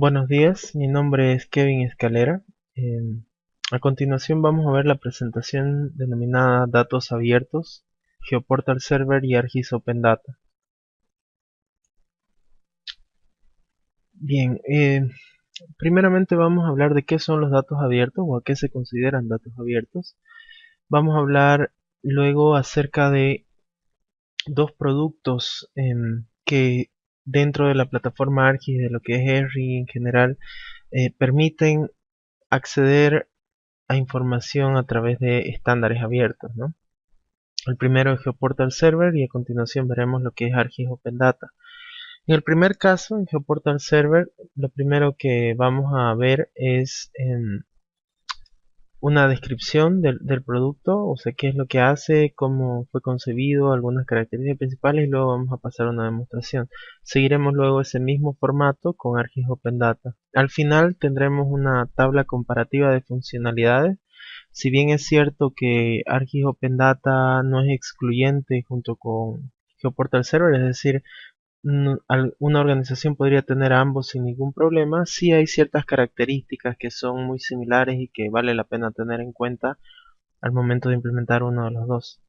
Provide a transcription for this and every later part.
Buenos días, mi nombre es Kevin Escalera. A continuación vamos a ver la presentación denominada Datos Abiertos, GeoPortal Server y ArcGIS Open Data. Bien, primeramente vamos a hablar de qué son los datos abiertos o a qué se consideran datos abiertos. Vamos a hablar luego acerca de dos productos que dentro de la plataforma ArcGIS, de lo que es ERRI en general, permiten acceder a información a través de estándares abiertos, ¿no? El primero es GeoPortal Server y a continuación veremos lo que es ArcGIS Open Data. En el primer caso, en GeoPortal Server, lo primero que vamos a ver es una descripción del producto, o sea, qué es lo que hace, cómo fue concebido, algunas características principales y luego vamos a pasar a una demostración. Seguiremos luego ese mismo formato con ArcGIS Open Data. Al final tendremos una tabla comparativa de funcionalidades. Si bien es cierto que ArcGIS Open Data no es excluyente junto con GeoPortal Server, es decir, una organización podría tener a ambos sin ningún problema, sí hay ciertas características que son muy similares y que vale la pena tener en cuenta al momento de implementar uno de los dos.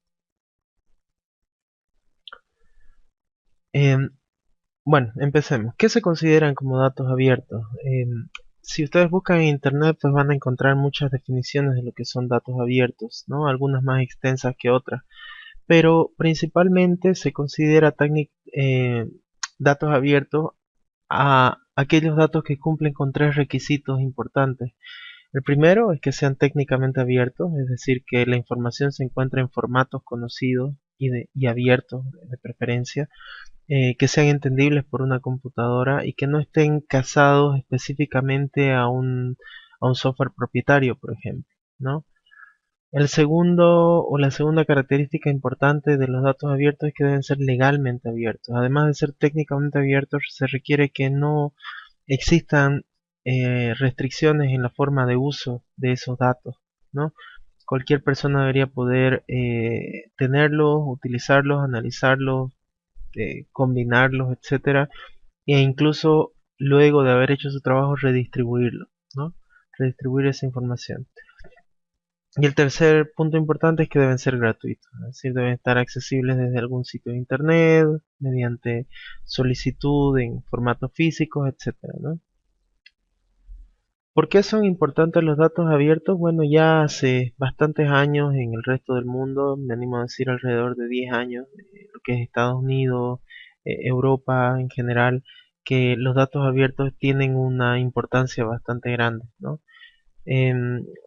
Em, bueno, empecemos. ¿Qué se consideran como datos abiertos? Si ustedes buscan en internet, pues van a encontrar muchas definiciones de lo que son datos abiertos, ¿no? Algunas más extensas que otras. Pero principalmente se considera datos abiertos a aquellos datos que cumplen con tres requisitos importantes. El primero es que sean técnicamente abiertos, es decir, que la información se encuentre en formatos conocidos y abiertos de preferencia, que sean entendibles por una computadora y que no estén casados específicamente a un software propietario, por ejemplo, ¿no? El segundo o la segunda característica importante de los datos abiertos es que deben ser legalmente abiertos. Además de ser técnicamente abiertos, se requiere que no existan restricciones en la forma de uso de esos datos, ¿no? Cualquier persona debería poder tenerlos, utilizarlos, analizarlos, combinarlos, etcétera, e incluso luego de haber hecho su trabajo redistribuirlo, ¿no? Redistribuir esa información. Y el tercer punto importante es que deben ser gratuitos, es decir, deben estar accesibles desde algún sitio de internet, mediante solicitud en formatos físicos, etcétera, ¿no? ¿Por qué son importantes los datos abiertos? Bueno, ya hace bastantes años en el resto del mundo, me animo a decir alrededor de 10 años, lo que es Estados Unidos, Europa en general, que los datos abiertos tienen una importancia bastante grande, ¿no?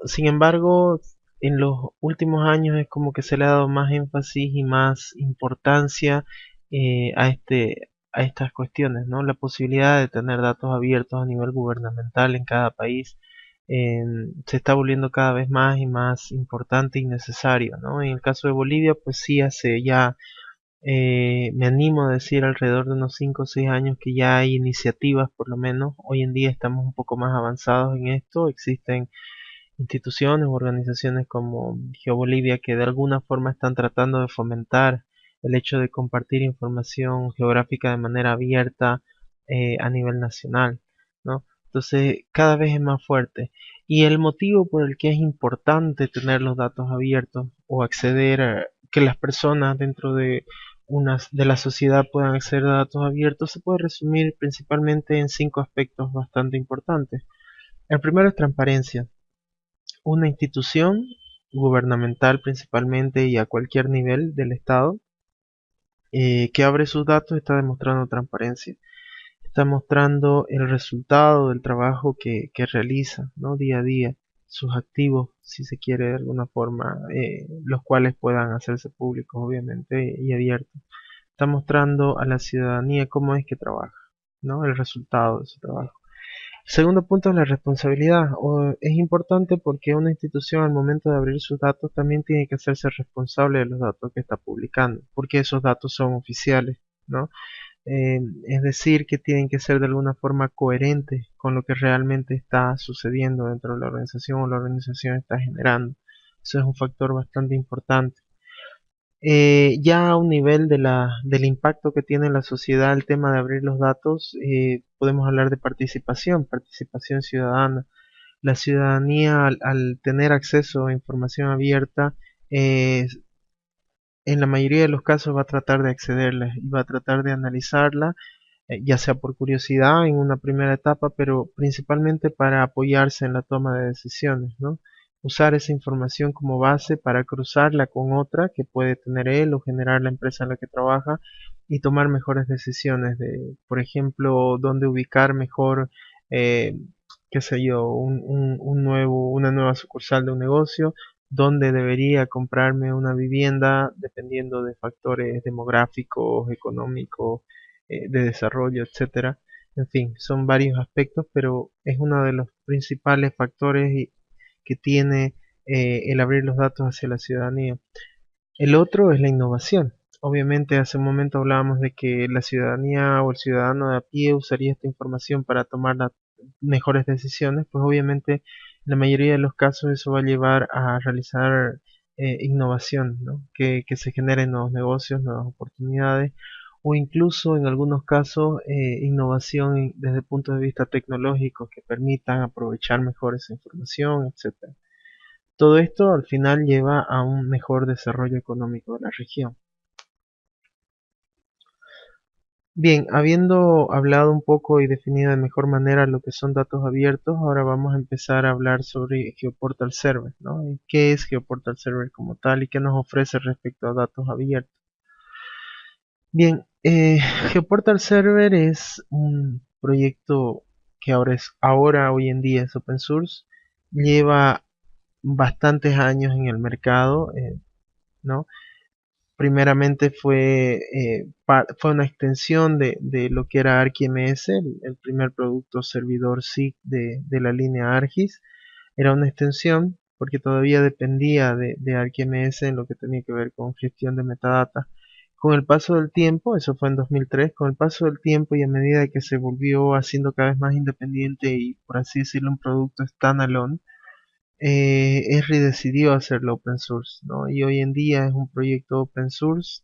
Sin embargo, en los últimos años es como que se le ha dado más énfasis y más importancia a estas cuestiones, ¿no? La posibilidad de tener datos abiertos a nivel gubernamental en cada país se está volviendo cada vez más y más importante y necesario, ¿no? En el caso de Bolivia, pues sí, hace ya me animo a decir alrededor de unos 5 o 6 años que ya hay iniciativas, por lo menos. Hoy en día estamos un poco más avanzados en esto. Existen instituciones u organizaciones como GeoBolivia que de alguna forma están tratando de fomentar el hecho de compartir información geográfica de manera abierta a nivel nacional, ¿no? Entonces cada vez es más fuerte. Y el motivo por el que es importante tener los datos abiertos o acceder a que las personas dentro de la sociedad puedan acceder a datos abiertos se puede resumir principalmente en cinco aspectos bastante importantes. El primero es transparencia. Una institución gubernamental principalmente y a cualquier nivel del Estado que abre sus datos está demostrando transparencia, está mostrando el resultado del trabajo que realiza, ¿no? Día a día, sus activos, si se quiere de alguna forma, los cuales puedan hacerse públicos obviamente y abiertos. Está mostrando a la ciudadanía cómo es que trabaja, ¿no? El resultado de su trabajo. El segundo punto es la responsabilidad. Es importante porque una institución al momento de abrir sus datos también tiene que hacerse responsable de los datos que está publicando, porque esos datos son oficiales, ¿no? Es decir, que tienen que ser de alguna forma coherentes con lo que realmente está sucediendo dentro de la organización o la organización está generando. Eso es un factor bastante importante. Ya a un nivel del impacto que tiene en la sociedad el tema de abrir los datos, podemos hablar de participación ciudadana. La ciudadanía, al tener acceso a información abierta, eh, en la mayoría de los casos va a tratar de accederla y va a tratar de analizarla, ya sea por curiosidad en una primera etapa, pero principalmente para apoyarse en la toma de decisiones, ¿no? Usar esa información como base para cruzarla con otra que puede tener él o generar la empresa en la que trabaja y tomar mejores decisiones de, por ejemplo, dónde ubicar mejor, eh, qué sé yo, una nueva sucursal de un negocio, dónde debería comprarme una vivienda dependiendo de factores demográficos, económicos, de desarrollo, etcétera. En fin, son varios aspectos, pero es uno de los principales factores que tiene el abrir los datos hacia la ciudadanía. El otro es la innovación. Obviamente, hace un momento hablábamos de que la ciudadanía o el ciudadano de a pie usaría esta información para tomar las mejores decisiones, pues obviamente en la mayoría de los casos eso va a llevar a realizar innovación, ¿no? Que se generen nuevos negocios, nuevas oportunidades o incluso en algunos casos innovación desde el punto de vista tecnológico que permitan aprovechar mejor esa información, etcétera. Todo esto al final lleva a un mejor desarrollo económico de la región. Bien, habiendo hablado un poco y definido de mejor manera lo que son datos abiertos, ahora vamos a empezar a hablar sobre GeoPortal Server, ¿no? ¿Y qué es GeoPortal Server como tal y qué nos ofrece respecto a datos abiertos? Bien, GeoPortal Server es un proyecto que hoy en día es open source, lleva bastantes años en el mercado, ¿no? Primeramente fue una extensión de lo que era ArchiMS, el primer producto servidor SIG de la línea ArcGIS. Era una extensión porque todavía dependía de ArchiMS en lo que tenía que ver con gestión de metadata. Con el paso del tiempo, eso fue en 2003, con el paso del tiempo y a medida que se volvió haciendo cada vez más independiente y por así decirlo un producto standalone, Esri decidió hacerlo open source, ¿no? Y hoy en día es un proyecto open source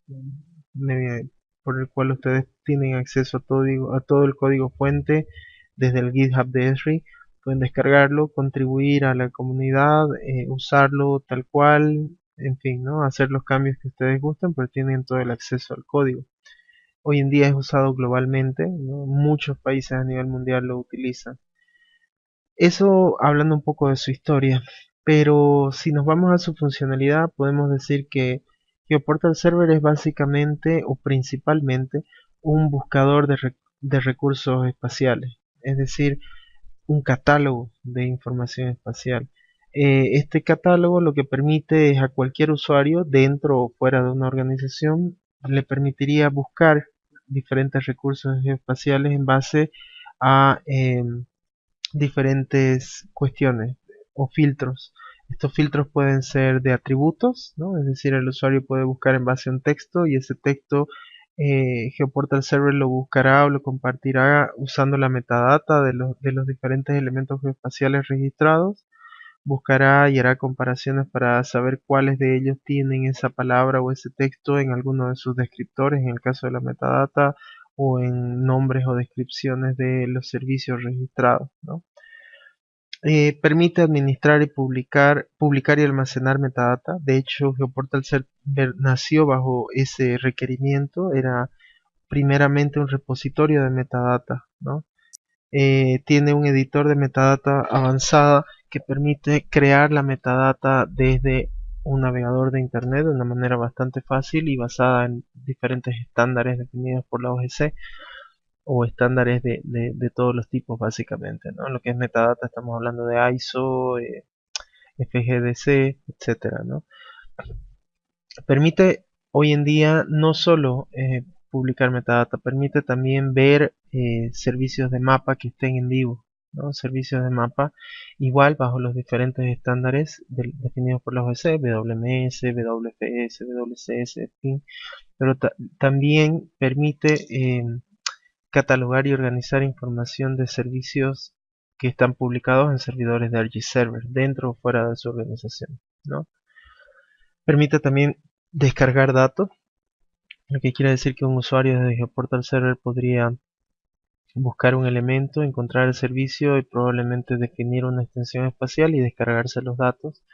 por el cual ustedes tienen acceso a todo el código fuente desde el GitHub de Esri. Pueden descargarlo, contribuir a la comunidad, usarlo tal cual, en fin, ¿no? Hacer los cambios que ustedes gusten, pero tienen todo el acceso al código. Hoy en día es usado globalmente, ¿no? Muchos países a nivel mundial lo utilizan. Eso hablando un poco de su historia, pero si nos vamos a su funcionalidad, podemos decir que GeoPortal Server es básicamente o principalmente un buscador de recursos espaciales, es decir, un catálogo de información espacial. Este catálogo lo que permite es a cualquier usuario, dentro o fuera de una organización, le permitiría buscar diferentes recursos espaciales en base a diferentes cuestiones o filtros. Estos filtros pueden ser de atributos, ¿no? Es decir, el usuario puede buscar en base a un texto y ese texto GeoPortal Server lo buscará o lo compartirá usando la metadata de los diferentes elementos geoespaciales registrados. Buscará y hará comparaciones para saber cuáles de ellos tienen esa palabra o ese texto en alguno de sus descriptores, en el caso de la metadata, o en nombres o descripciones de los servicios registrados, ¿no? Permite administrar y publicar y almacenar metadata. De hecho, GeoPortal Server nació bajo ese requerimiento. Era primeramente un repositorio de metadata, ¿no? Tiene un editor de metadata avanzada que permite crear la metadata desde un navegador de internet de una manera bastante fácil y basada en diferentes estándares definidos por la OGC o estándares de todos los tipos básicamente, ¿no? Lo que es metadata estamos hablando de ISO, FGDC, etcétera, ¿no? Permite hoy en día no solo publicar metadata, permite también ver servicios de mapa que estén en vivo, ¿no? Servicios de mapa igual bajo los diferentes estándares definidos por la OGC, WMS, WFS, WCS, en fin, pero también permite catalogar y organizar información de servicios que están publicados en servidores de ArcGIS Server, dentro o fuera de su organización, ¿no? Permite también descargar datos, lo que quiere decir que un usuario desde GeoPortal Server podría buscar un elemento, encontrar el servicio y probablemente definir una extensión espacial y descargarse los datos.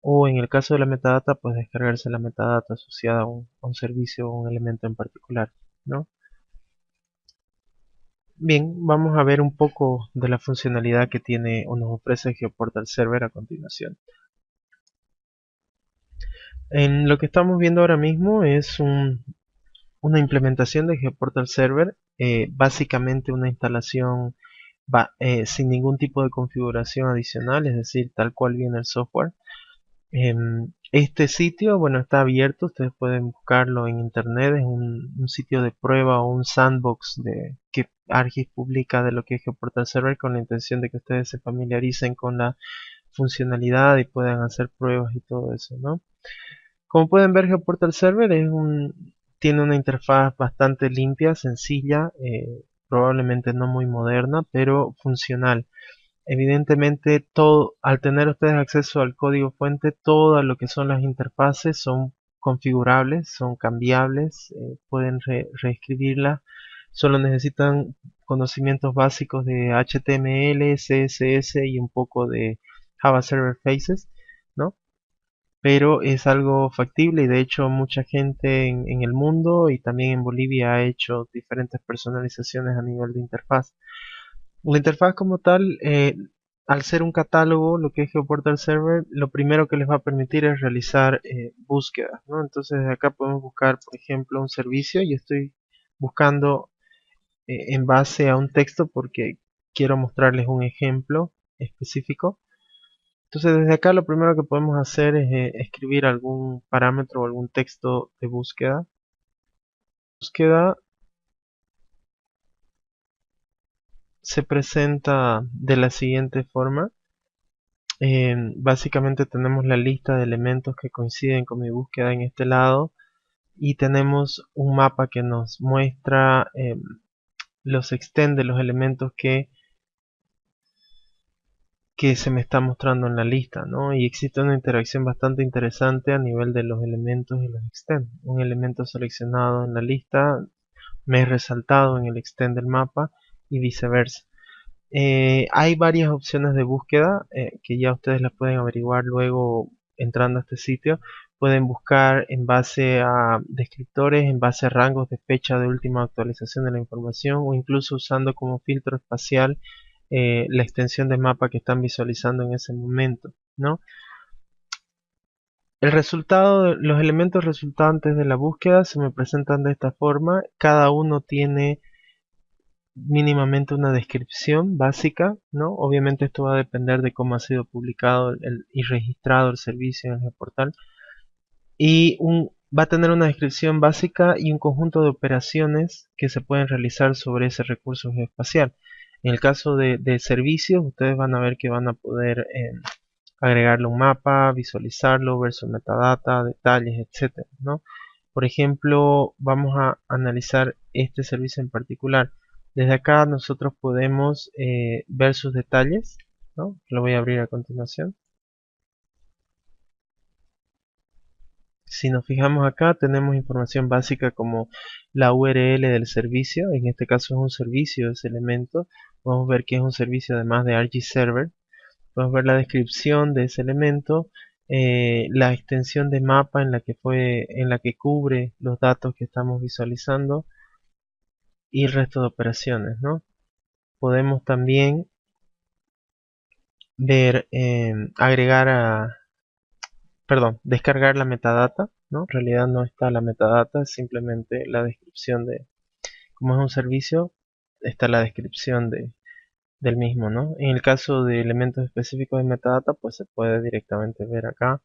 O en el caso de la metadata, pues descargarse la metadata asociada a un servicio o un elemento en particular, ¿no? Bien, vamos a ver un poco de la funcionalidad que tiene o nos ofrece GeoPortal Server a continuación. En lo que estamos viendo ahora mismo es una implementación de GeoPortal Server, básicamente una instalación sin ningún tipo de configuración adicional, es decir, tal cual viene el software. Este sitio, bueno, está abierto, ustedes pueden buscarlo en internet, es un sitio de prueba o un sandbox que ArcGIS publica de lo que es GeoPortal Server con la intención de que ustedes se familiaricen con la funcionalidad y puedan hacer pruebas y todo eso, ¿no? Como pueden ver, GeoPortal Server tiene una interfaz bastante limpia, sencilla, probablemente no muy moderna, pero funcional. Evidentemente, todo, al tener ustedes acceso al código fuente, todo lo que son las interfaces son configurables, son cambiables, pueden reescribirlas, solo necesitan conocimientos básicos de HTML, CSS y un poco de Java Server Faces, ¿no? Pero es algo factible y de hecho mucha gente en el mundo y también en Bolivia ha hecho diferentes personalizaciones a nivel de interfaz. La interfaz como tal, al ser un catálogo, lo que es GeoPortal Server, lo primero que les va a permitir es realizar búsquedas, ¿no? Entonces desde acá podemos buscar, por ejemplo, un servicio y estoy buscando en base a un texto porque quiero mostrarles un ejemplo específico. Entonces desde acá lo primero que podemos hacer es escribir algún parámetro o algún texto de búsqueda. Búsqueda se presenta de la siguiente forma. Básicamente tenemos la lista de elementos que coinciden con mi búsqueda en este lado y tenemos un mapa que nos muestra los extend de los elementos que se me está mostrando en la lista, ¿no? Y existe una interacción bastante interesante a nivel de los elementos y los extend. Un elemento seleccionado en la lista me es resaltado en el extend del mapa y viceversa. Hay varias opciones de búsqueda que ya ustedes las pueden averiguar luego entrando a este sitio. Pueden buscar en base a descriptores, en base a rangos de fecha de última actualización de la información o incluso usando como filtro espacial la extensión de mapa que están visualizando en ese momento, ¿no? El resultado, los elementos resultantes de la búsqueda se me presentan de esta forma. Cada uno tiene mínimamente una descripción básica, ¿no? Obviamente esto va a depender de cómo ha sido publicado y registrado el servicio en el portal. Y va a tener una descripción básica y un conjunto de operaciones que se pueden realizar sobre ese recurso geoespacial. En el caso de servicios, ustedes van a ver que van a poder agregarle un mapa, visualizarlo, ver su metadata, detalles, etcétera, ¿no? Por ejemplo, vamos a analizar este servicio en particular. Desde acá nosotros podemos ver sus detalles, ¿no? Lo voy a abrir a continuación. Si nos fijamos acá, tenemos información básica como la URL del servicio. En este caso es un servicio ese elemento. Vamos a ver que es un servicio además de ArcGIS Server. Podemos ver la descripción de ese elemento, la extensión de mapa en la que cubre los datos que estamos visualizando y el resto de operaciones, ¿no? Podemos también ver, descargar la metadata, ¿no? En realidad no está la metadata, es simplemente la descripción como es un servicio, está la descripción del mismo, ¿no? En el caso de elementos específicos de metadata, pues se puede directamente ver acá.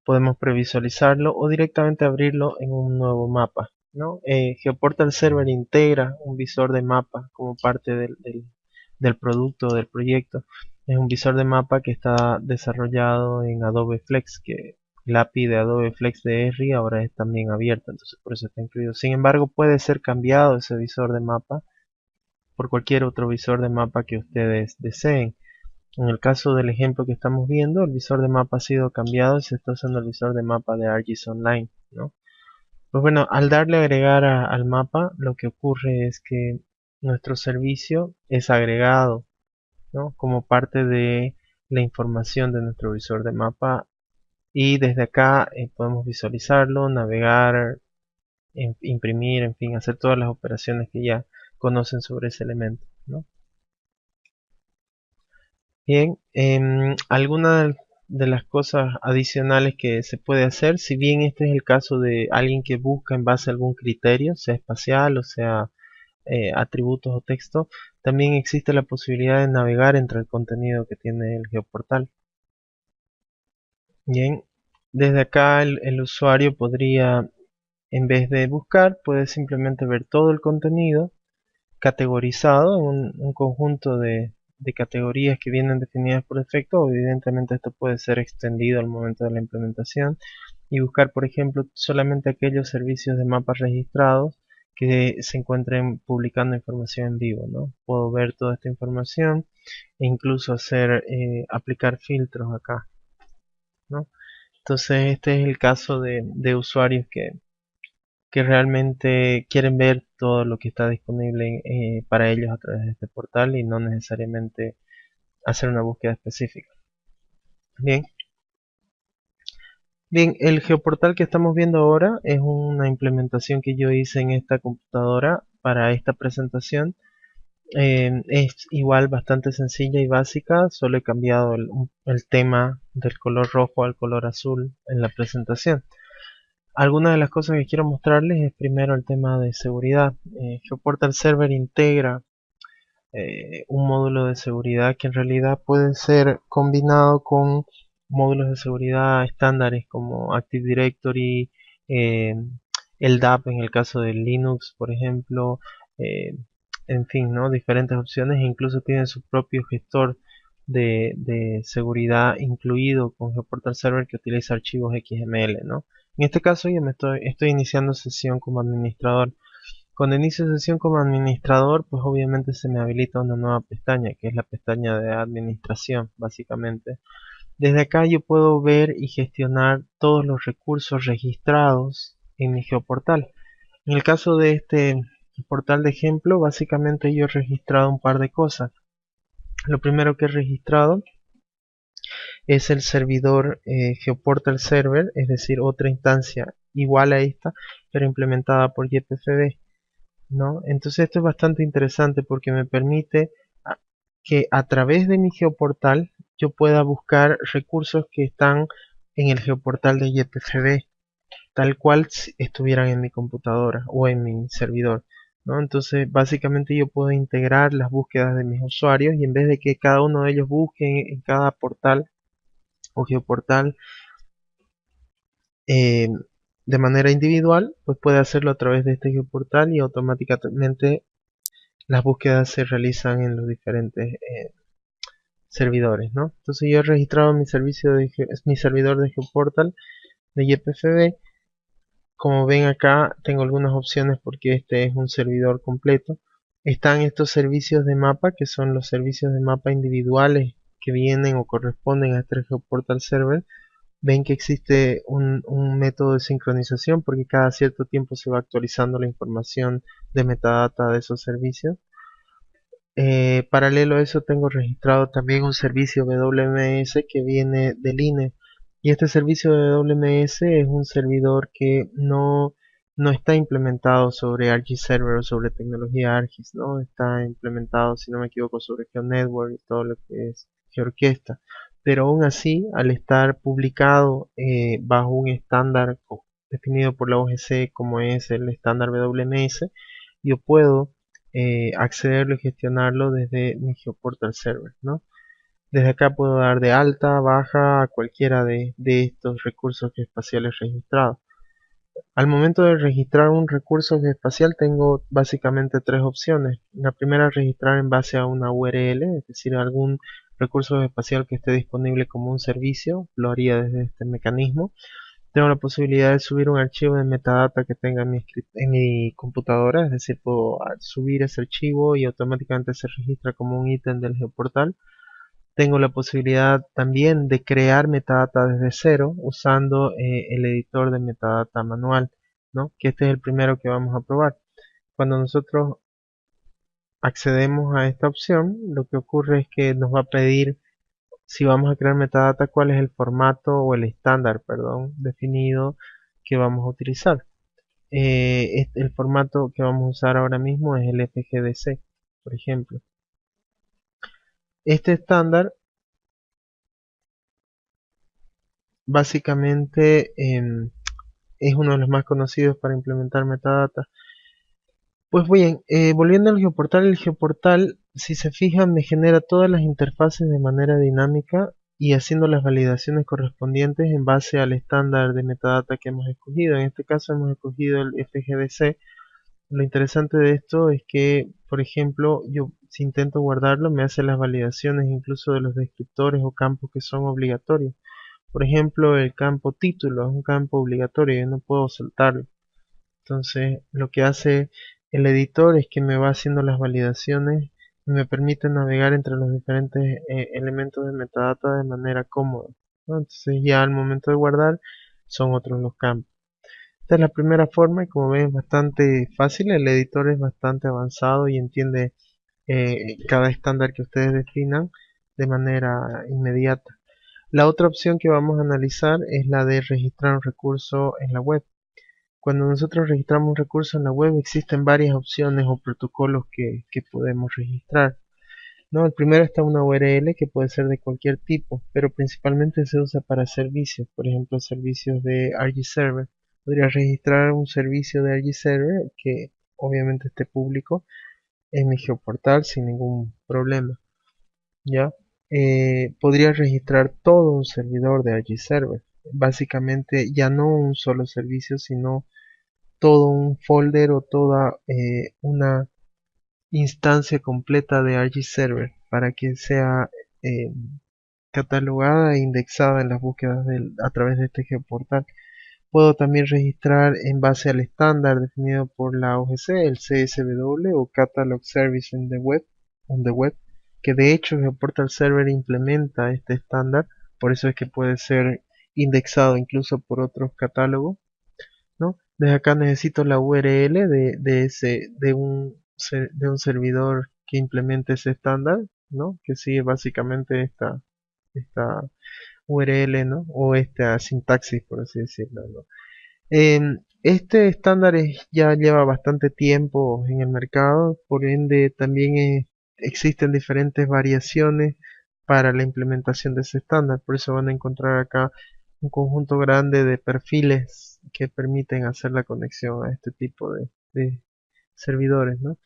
Podemos previsualizarlo o directamente abrirlo en un nuevo mapa, ¿no? GeoPortal Server integra un visor de mapa como parte del producto, del proyecto. Es un visor de mapa que está desarrollado en Adobe Flex, que el API de Adobe Flex de Esri ahora es también abierto, entonces por eso está incluido. Sin embargo, puede ser cambiado ese visor de mapa por cualquier otro visor de mapa que ustedes deseen. En el caso del ejemplo que estamos viendo, el visor de mapa ha sido cambiado y se está usando el visor de mapa de ArcGIS Online. ¿no? Pues bueno, al darle a agregar al mapa, lo que ocurre es que nuestro servicio es agregado, ¿no? Como parte de la información de nuestro visor de mapa, y desde acá podemos visualizarlo, navegar, imprimir, en fin, hacer todas las operaciones que ya conocen sobre ese elemento, ¿no? Bien, algunas de las cosas adicionales que se puede hacer, si bien este es el caso de alguien que busca en base a algún criterio, sea espacial o sea atributos o texto, también existe la posibilidad de navegar entre el contenido que tiene el geoportal. Bien, desde acá el usuario podría, en vez de buscar, puede simplemente ver todo el contenido categorizado en un conjunto de categorías que vienen definidas por defecto. Evidentemente esto puede ser extendido al momento de la implementación, y buscar, por ejemplo, solamente aquellos servicios de mapas registrados que se encuentren publicando información en vivo, ¿no? Puedo ver toda esta información e incluso aplicar filtros acá, ¿no? Entonces este es el caso de usuarios que realmente quieren ver todo lo que está disponible para ellos a través de este portal, y no necesariamente hacer una búsqueda específica. Bien, bien, el geoportal que estamos viendo ahora es una implementación que yo hice en esta computadora para esta presentación. Es igual bastante sencilla y básica, solo he cambiado el tema del color rojo al color azul en la presentación. Algunas de las cosas que quiero mostrarles es primero el tema de seguridad. Geoportal Server integra un módulo de seguridad que en realidad puede ser combinado con módulos de seguridad estándares como Active Directory, eh, el DAP en el caso de Linux, por ejemplo, eh, en fin, ¿no? Diferentes opciones, e incluso tienen su propio gestor de seguridad incluido con Geoportal Server, que utiliza archivos XML, ¿no? En este caso yo estoy iniciando sesión como administrador. Cuando inicio sesión como administrador, pues obviamente se me habilita una nueva pestaña, que es la pestaña de administración, básicamente. Desde acá yo puedo ver y gestionar todos los recursos registrados en mi geoportal. En el caso de este portal de ejemplo, básicamente yo he registrado un par de cosas. Lo primero que he registrado es el servidor Geoportal Server, es decir, otra instancia igual a esta, pero implementada por YPFB, ¿no? Entonces esto es bastante interesante porque me permite que a través de mi geoportal yo pueda buscar recursos que están en el geoportal de YPFB, tal cual si estuvieran en mi computadora o en mi servidor, ¿no? Entonces básicamente yo puedo integrar las búsquedas de mis usuarios, y en vez de que cada uno de ellos busque en cada portal o geoportal eh, de manera individual, pues puede hacerlo a través de este geoportal, y automáticamente las búsquedas se realizan en los diferentes servidores, ¿no? Entonces yo he registrado mi servidor de Geoportal de YPFB. Como ven acá, tengo algunas opciones porque este es un servidor completo. Están estos servicios de mapa, que son los servicios de mapa individuales que vienen o corresponden a este Geoportal Server. Ven que existe un método de sincronización porque cada cierto tiempo se va actualizando la información de metadata de esos servicios. Paralelo a eso, tengo registrado también un servicio WMS que viene del INE, y este servicio de WMS es un servidor que no está implementado sobre ArcGIS Server o sobre tecnología ArcGIS, ¿no? Está implementado, si no me equivoco, sobre GeoNetwork y todo lo que es GeoOrquesta, pero aún así, al estar publicado bajo un estándar definido por la OGC como es el estándar WMS, yo puedo accederlo y gestionarlo desde mi Geoportal Server, ¿no? Desde acá puedo dar de alta, baja a cualquiera de estos recursos espaciales registrados. Al momento de registrar un recurso espacial tengo básicamente tres opciones. La primera es registrar en base a una URL, es decir, algún recurso espacial que esté disponible como un servicio, lo haría desde este mecanismo. Tengo la posibilidad de subir un archivo de metadata que tenga en mi computadora, es decir, puedo subir ese archivo y automáticamente se registra como un ítem del geoportal. Tengo la posibilidad también de crear metadata desde cero usando el editor de metadata manual, ¿no? Que este es el primero que vamos a probar. Cuando nosotros accedemos a esta opción, lo que ocurre es que nos va a pedir, si vamos a crear metadata, cuál es el formato o el estándar, perdón, definido que vamos a utilizar. El formato que vamos a usar ahora mismo es el FGDC, por ejemplo. Este estándar básicamente es uno de los más conocidos para implementar metadata. Pues bien, volviendo al geoportal, el geoportal, si se fijan, me genera todas las interfaces de manera dinámica y haciendo las validaciones correspondientes en base al estándar de metadata que hemos escogido. En este caso hemos escogido el FGDC. Lo interesante de esto es que, por ejemplo, yo si intento guardarlo, me hace las validaciones incluso de los descriptores o campos que son obligatorios. Por ejemplo, el campo título es un campo obligatorio, yo no puedo saltarlo. Entonces, lo que hace el editor es que me va haciendo las validaciones y me permite navegar entre los diferentes elementos de metadata de manera cómoda, ¿no? Entonces, ya al momento de guardar, son otros los campos. Esta es la primera forma y como ven es bastante fácil, el editor es bastante avanzado y entiende cada estándar que ustedes definan de manera inmediata. La otra opción que vamos a analizar es la de registrar un recurso en la web. Cuando nosotros registramos un recurso en la web existen varias opciones o protocolos que podemos registrar, ¿no? El primero está una URL que puede ser de cualquier tipo, pero principalmente se usa para servicios, por ejemplo servicios de RGServer. Podría registrar un servicio de RGServer que obviamente esté público en mi geoportal sin ningún problema, ¿ya? Podría registrar todo un servidor de RGServer, básicamente ya no un solo servicio, sino todo un folder o toda una instancia completa de RGServer para que sea eh, catalogada e indexada en las búsquedas a través de este geoportal. Puedo también registrar en base al estándar definido por la OGC, el CSW o Catalog Service on the web, que de hecho Geoportal Server implementa este estándar, por eso es que puede ser indexado incluso por otros catálogos, ¿no? Desde acá necesito la URL de un servidor que implemente ese estándar, ¿no? Que sigue básicamente esta URL, ¿no? O esta sintaxis, por así decirlo, ¿no? Este estándar ya lleva bastante tiempo en el mercado, por ende también existen diferentes variaciones para la implementación de ese estándar, por eso van a encontrar acá un conjunto grande de perfiles que permiten hacer la conexión a este tipo de servidores, ¿no?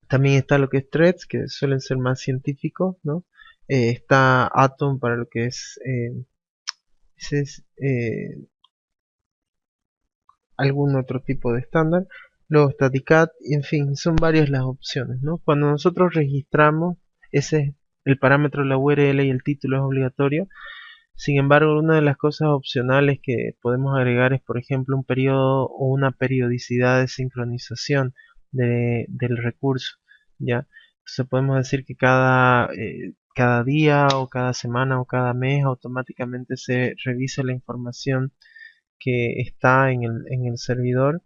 También está lo que es Threads, que suelen ser más científicos, ¿no? Está Atom para lo que es algún otro tipo de estándar, luego Staticat, y en fin, son varias las opciones, ¿no? Cuando nosotros registramos, ese es el parámetro de la URL y el título es obligatorio. Sin embargo, una de las cosas opcionales que podemos agregar es, por ejemplo, un periodo o una periodicidad de sincronización del recurso, ¿ya? Entonces podemos decir que cada día o cada semana o cada mes automáticamente se revise la información que está en el servidor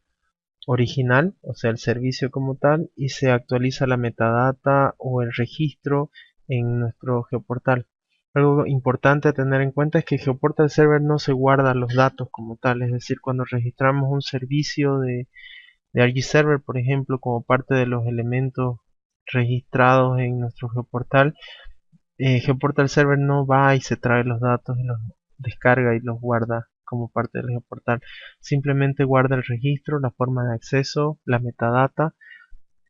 original, o sea, el servicio como tal, y se actualiza la metadata o el registro en nuestro geoportal. Algo importante a tener en cuenta es que Geoportal Server no se guarda los datos como tal, es decir, cuando registramos un servicio de RGServer, por ejemplo, como parte de los elementos registrados en nuestro geoportal, Geoportal Server no va y se trae los datos y los descarga y los guarda como parte del geoportal. Simplemente guarda el registro, la forma de acceso, la metadata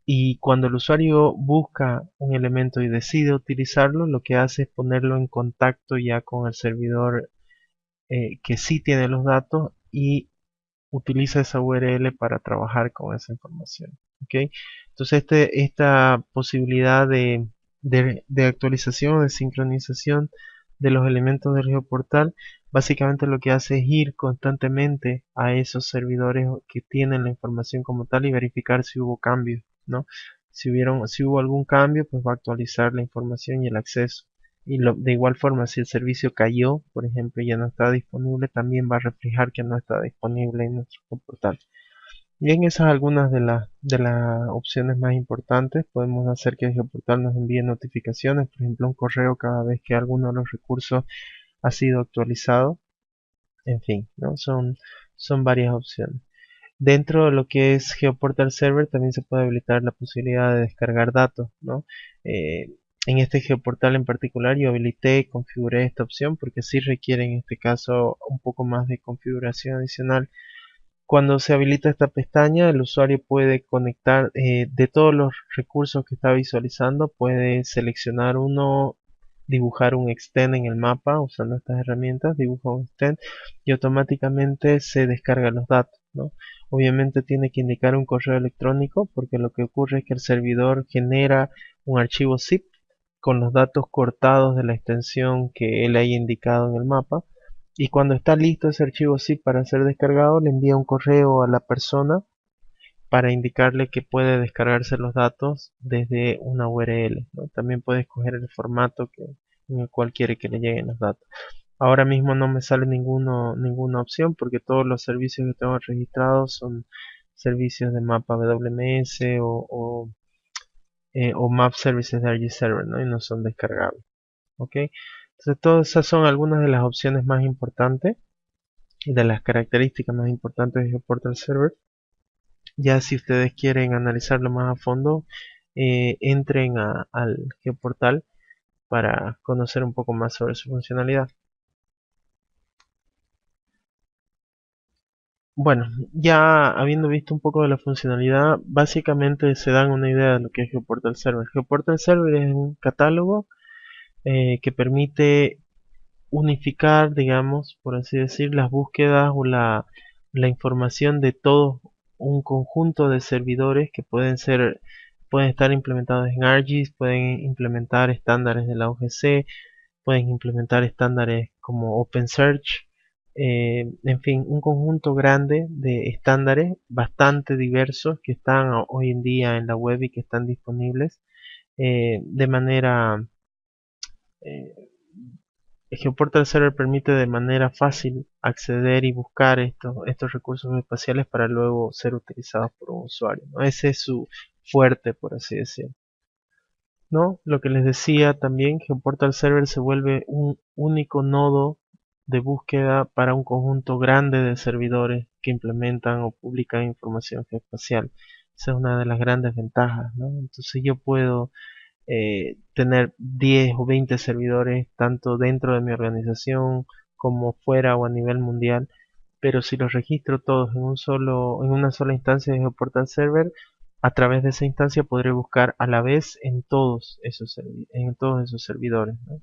y cuando el usuario busca un elemento y decide utilizarlo, lo que hace es ponerlo en contacto ya con el servidor que sí tiene los datos y utiliza esa URL para trabajar con esa información. ¿Ok? Entonces esta posibilidad de actualización o de sincronización de los elementos del geoportal básicamente lo que hace es ir constantemente a esos servidores que tienen la información como tal y verificar si hubo cambios, ¿no? Si hubo algún cambio, pues va a actualizar la información y el acceso. Y de igual forma, si el servicio cayó, por ejemplo, ya no está disponible, también va a reflejar que no está disponible en nuestro portal. Bien, esas algunas de las opciones más importantes. Podemos hacer que el Geoportal nos envíe notificaciones, por ejemplo, un correo cada vez que alguno de los recursos ha sido actualizado. En fin, ¿no? Son varias opciones. Dentro de lo que es Geoportal Server también se puede habilitar la posibilidad de descargar datos, ¿no? En este Geoportal en particular yo habilité y configuré esta opción porque sí requiere en este caso un poco más de configuración adicional. Cuando se habilita esta pestaña, el usuario puede conectar de todos los recursos que está visualizando, puede seleccionar uno, dibujar un extend en el mapa usando estas herramientas, dibuja un extend y automáticamente se descargan los datos, ¿no? Obviamente tiene que indicar un correo electrónico porque lo que ocurre es que el servidor genera un archivo zip con los datos cortados de la extensión que él haya indicado en el mapa, y cuando está listo ese archivo zip para ser descargado le envía un correo a la persona para indicarle que puede descargarse los datos desde una URL, ¿no? También puede escoger el formato en el cual quiere que le lleguen los datos. Ahora mismo no me sale ninguna opción porque todos los servicios que tengo registrados son servicios de mapa WMS o Map Services de RG Server, ¿no? Y no son descargables. ¿Ok? Entonces todas esas son algunas de las opciones más importantes y de las características más importantes de GeoPortal Server. Ya si ustedes quieren analizarlo más a fondo, entren al GeoPortal para conocer un poco más sobre su funcionalidad. Bueno, ya habiendo visto un poco de la funcionalidad, básicamente se dan una idea de lo que es GeoPortal Server. GeoPortal Server es un catálogo que permite unificar, digamos, por así decir, las búsquedas o la información de todo un conjunto de servidores que pueden estar implementados en ArcGIS, pueden implementar estándares de la OGC, pueden implementar estándares como OpenSearch, en fin, un conjunto grande de estándares bastante diversos que están hoy en día en la web y que están disponibles de manera GeoPortal Server permite de manera fácil acceder y buscar estos recursos espaciales para luego ser utilizados por un usuario, ¿no? Ese es su fuerte, por así decirlo, ¿no? Lo que les decía también, GeoPortal Server se vuelve un único nodo de búsqueda para un conjunto grande de servidores que implementan o publican información geoespacial. Esa es una de las grandes ventajas, ¿no? Entonces yo puedo tener 10 o 20 servidores tanto dentro de mi organización como fuera o a nivel mundial, pero si los registro todos en una sola instancia de GeoPortal Server, a través de esa instancia podré buscar a la vez en todos esos servidores, ¿no?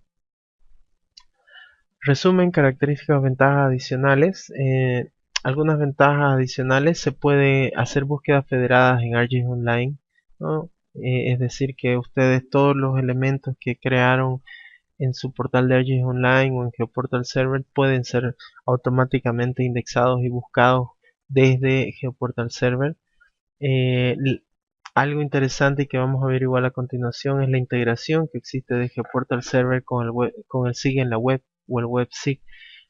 Resumen, características, ventajas adicionales. Algunas ventajas adicionales: se puede hacer búsquedas federadas en ArcGIS Online, ¿no? Es decir, que ustedes todos los elementos que crearon en su portal de ArcGIS Online o en GeoPortal Server pueden ser automáticamente indexados y buscados desde GeoPortal Server. Eh, Algo interesante y que vamos a ver igual a continuación es la integración que existe de GeoPortal Server con el SIG en la web o el WebSIG,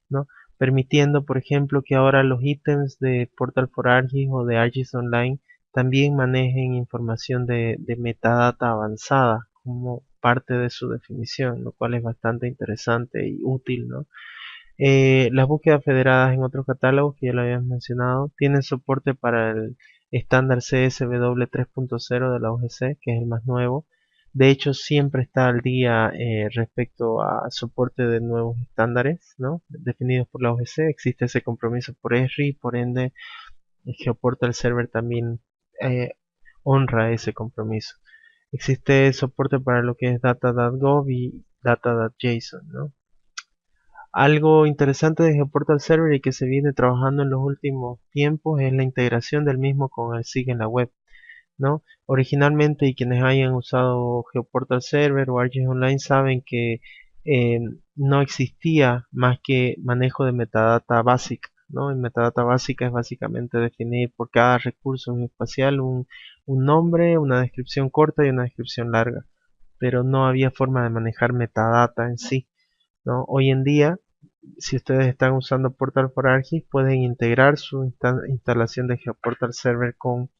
¿no? Permitiendo, por ejemplo, que ahora los ítems de Portal for ArcGIS o de ArcGIS Online también manejen información de metadata avanzada como parte de su definición, lo cual es bastante interesante y útil, ¿no? Las búsquedas federadas en otros catálogos que ya lo habíamos mencionado tienen soporte para el estándar CSW 3.0 de la OGC, que es el más nuevo. De hecho, siempre está al día respecto a soporte de nuevos estándares, ¿no? Definidos por la OGC. Existe ese compromiso por ESRI, por ende, GeoPortal Server también eh, honra ese compromiso. Existe soporte para lo que es data.gov y data.json, ¿no? Algo interesante de GeoPortal Server y que se viene trabajando en los últimos tiempos es la integración del mismo con el SIG en la web, ¿no? Originalmente, y quienes hayan usado GeoPortal Server o ArcGIS Online saben que eh, no existía más que manejo de metadata básica, ¿no? Y metadata básica es básicamente definir por cada recurso espacial un nombre, una descripción corta y una descripción larga, pero no había forma de manejar metadata en sí, ¿no? Hoy en día, si ustedes están usando Portal for ArcGIS, pueden integrar su instalación de GeoPortal Server con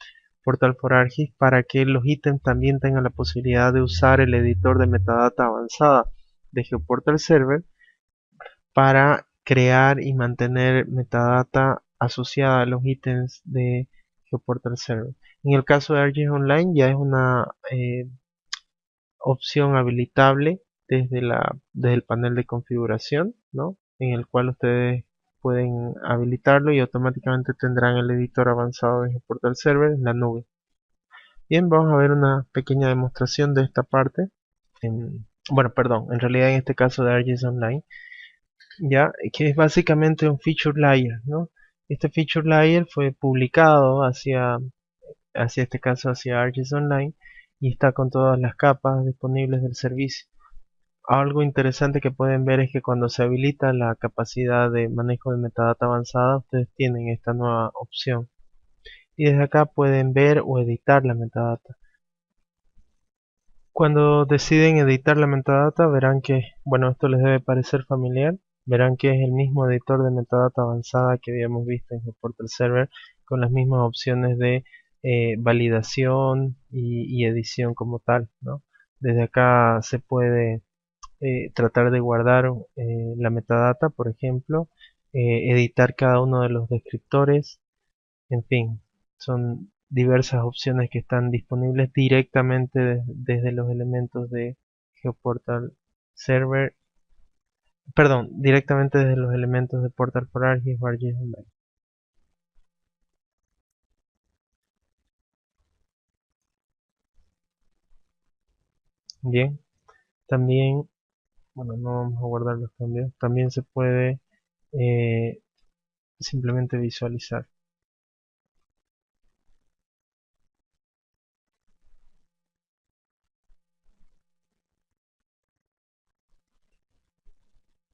Portal for ArcGIS para que los ítems también tengan la posibilidad de usar el editor de metadata avanzada de GeoPortal Server para crear y mantener metadata asociada a los ítems de GeoPortal Server. En el caso de ArcGIS Online ya es una opción habilitable desde el panel de configuración, ¿no? En el cual ustedes pueden habilitarlo y automáticamente tendrán el editor avanzado de GeoPortal Server en la nube. Bien, vamos a ver una pequeña demostración de esta parte. Bueno, perdón, en realidad en este caso de ArcGIS Online, ya que es básicamente un feature layer, ¿no? Este feature layer fue publicado hacia este caso hacia ArcGIS Online y está con todas las capas disponibles del servicio. Algo interesante que pueden ver es que cuando se habilita la capacidad de manejo de metadata avanzada, ustedes tienen esta nueva opción y desde acá pueden ver o editar la metadata. Cuando deciden editar la metadata verán que, bueno, esto les debe parecer familiar, verán que es el mismo editor de metadata avanzada que habíamos visto en GeoPortal Server con las mismas opciones de validación y edición como tal, ¿no? Desde acá se puede tratar de guardar la metadata, por ejemplo, editar cada uno de los descriptores, en fin, son diversas opciones que están disponibles directamente desde los elementos de GeoPortal Server, perdón, directamente desde los elementos de Portal for ArcGIS o ArcGIS Online. Bien, también, bueno, no vamos a guardar los cambios, también se puede eh, simplemente visualizar,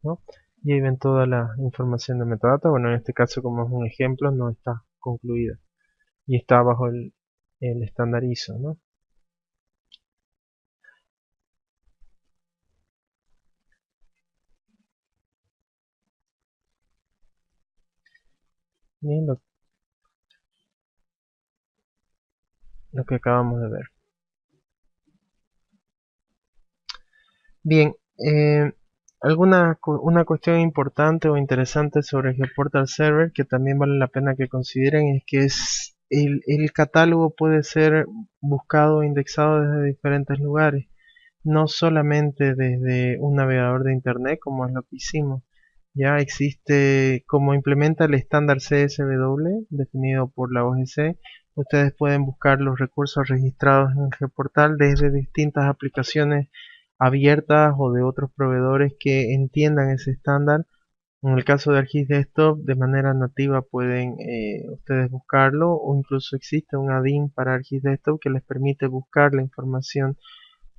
¿no? Y ahí ven toda la información de metadata. Bueno, en este caso, como es un ejemplo, no está concluida y está bajo el estándar ISO, ¿no? Bien, lo que acabamos de ver. Bien, una cuestión importante o interesante sobre GeoPortal Server que también vale la pena que consideren es que el catálogo puede ser buscado e indexado desde diferentes lugares, no solamente desde un navegador de internet como es lo que hicimos. Ya existe, como implementa el estándar CSW definido por la OGC, ustedes pueden buscar los recursos registrados en GeoPortal desde distintas aplicaciones abiertas o de otros proveedores que entiendan ese estándar. En el caso de ArcGIS Desktop, de manera nativa pueden ustedes buscarlo o incluso existe un add-in para ArcGIS Desktop que les permite buscar la información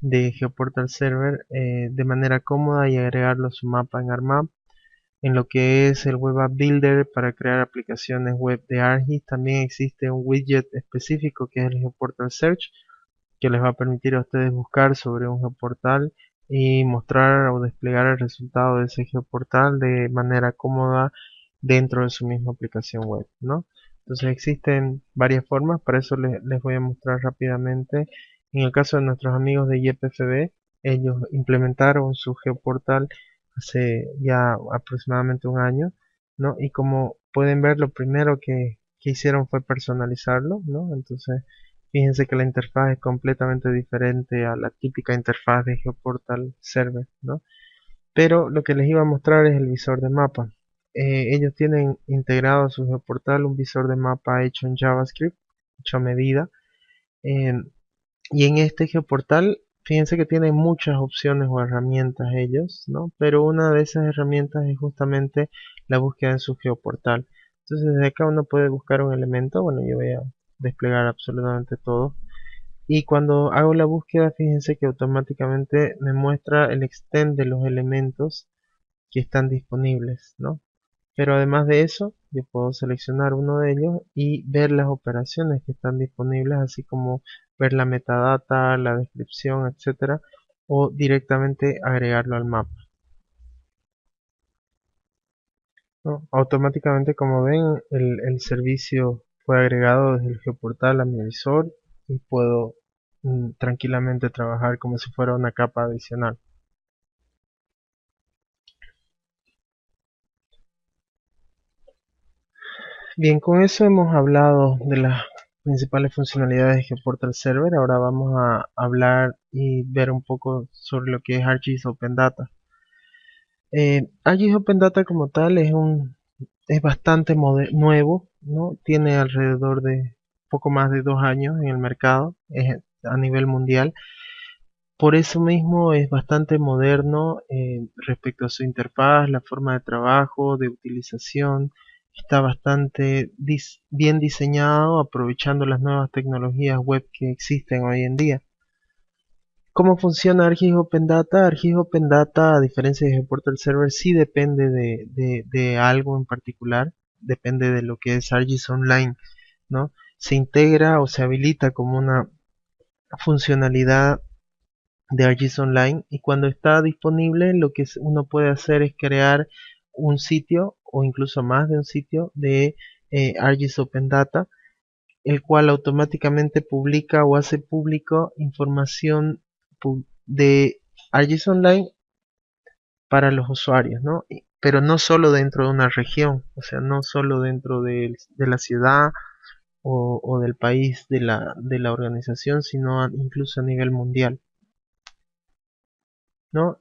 de GeoPortal Server de manera cómoda y agregarlo a su mapa en ArcMap. En lo que es el Web App Builder para crear aplicaciones web de ArcGIS, también existe un widget específico que es el GeoPortal Search, que les va a permitir a ustedes buscar sobre un geoportal y mostrar o desplegar el resultado de ese geoportal de manera cómoda dentro de su misma aplicación web, ¿no? Entonces existen varias formas, para eso les voy a mostrar rápidamente. En el caso de nuestros amigos de YPFB, ellos implementaron su geoportal hace ya aproximadamente un año, ¿no? Y como pueden ver, lo primero que hicieron fue personalizarlo, ¿no? Entonces, fíjense que la interfaz es completamente diferente a la típica interfaz de GeoPortal Server, ¿no? Pero lo que les iba a mostrar es el visor de mapa. Ellos tienen integrado a su GeoPortal un visor de mapa hecho en JavaScript, hecho a medida. eh, y en este GeoPortal, fíjense que tienen muchas opciones o herramientas ellos, ¿no? Pero una de esas herramientas es justamente la búsqueda en su GeoPortal. Entonces desde acá uno puede buscar un elemento. Bueno, yo voy a desplegar absolutamente todo. Y cuando hago la búsqueda, fíjense que automáticamente me muestra el extend de los elementos que están disponibles, ¿no? Pero además de eso, yo puedo seleccionar uno de ellos y ver las operaciones que están disponibles, así como ver la metadata, la descripción, etcétera, o directamente agregarlo al mapa, ¿no? Automáticamente, como ven, el servicio fue agregado desde el geoportal a mi visor y puedo tranquilamente trabajar como si fuera una capa adicional. Bien, con eso hemos hablado de las principales funcionalidades que aporta el server. Ahora vamos a hablar y ver un poco sobre lo que es ArcGIS Open Data. ArcGIS Open Data como tal es bastante nuevo, ¿no? Tiene alrededor de poco más de 2 años en el mercado, es a nivel mundial. Por eso mismo es bastante moderno respecto a su interfaz, la forma de trabajo, de utilización. Está bastante bien diseñado, aprovechando las nuevas tecnologías web que existen hoy en día. ¿Cómo funciona ArcGIS Open Data? ArcGIS Open Data, a diferencia de GeoPortal Server, sí depende de algo en particular, depende de lo que es ArcGIS Online, ¿no? Se integra o se habilita como una funcionalidad de ArcGIS Online, y cuando está disponible lo que uno puede hacer es crear un sitio o incluso más de un sitio de ArcGIS Open Data, el cual automáticamente publica o hace público información de ArcGIS Online para los usuarios, ¿no? Pero no solo dentro de una región, o sea, no solo dentro de la ciudad o del país de la organización, sino incluso a nivel mundial, ¿no?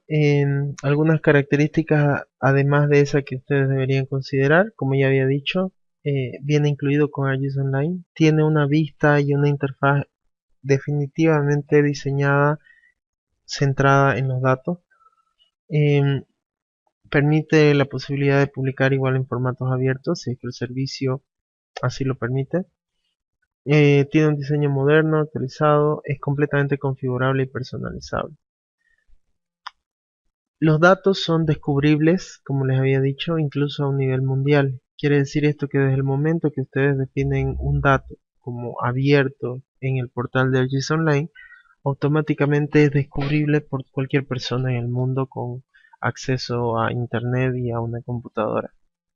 Algunas características, además de esa que ustedes deberían considerar, como ya había dicho, viene incluido con ArcGIS Online, tiene una vista y una interfaz definitivamente diseñada, centrada en los datos. Em, Permite la posibilidad de publicar igual en formatos abiertos, si es que el servicio así lo permite. Tiene un diseño moderno, actualizado, es completamente configurable y personalizable. Los datos son descubribles, como les había dicho, incluso a un nivel mundial. Quiere decir esto que desde el momento que ustedes definen un dato como abierto en el portal de ArcGIS Online, automáticamente es descubrible por cualquier persona en el mundo con acceso a internet y a una computadora,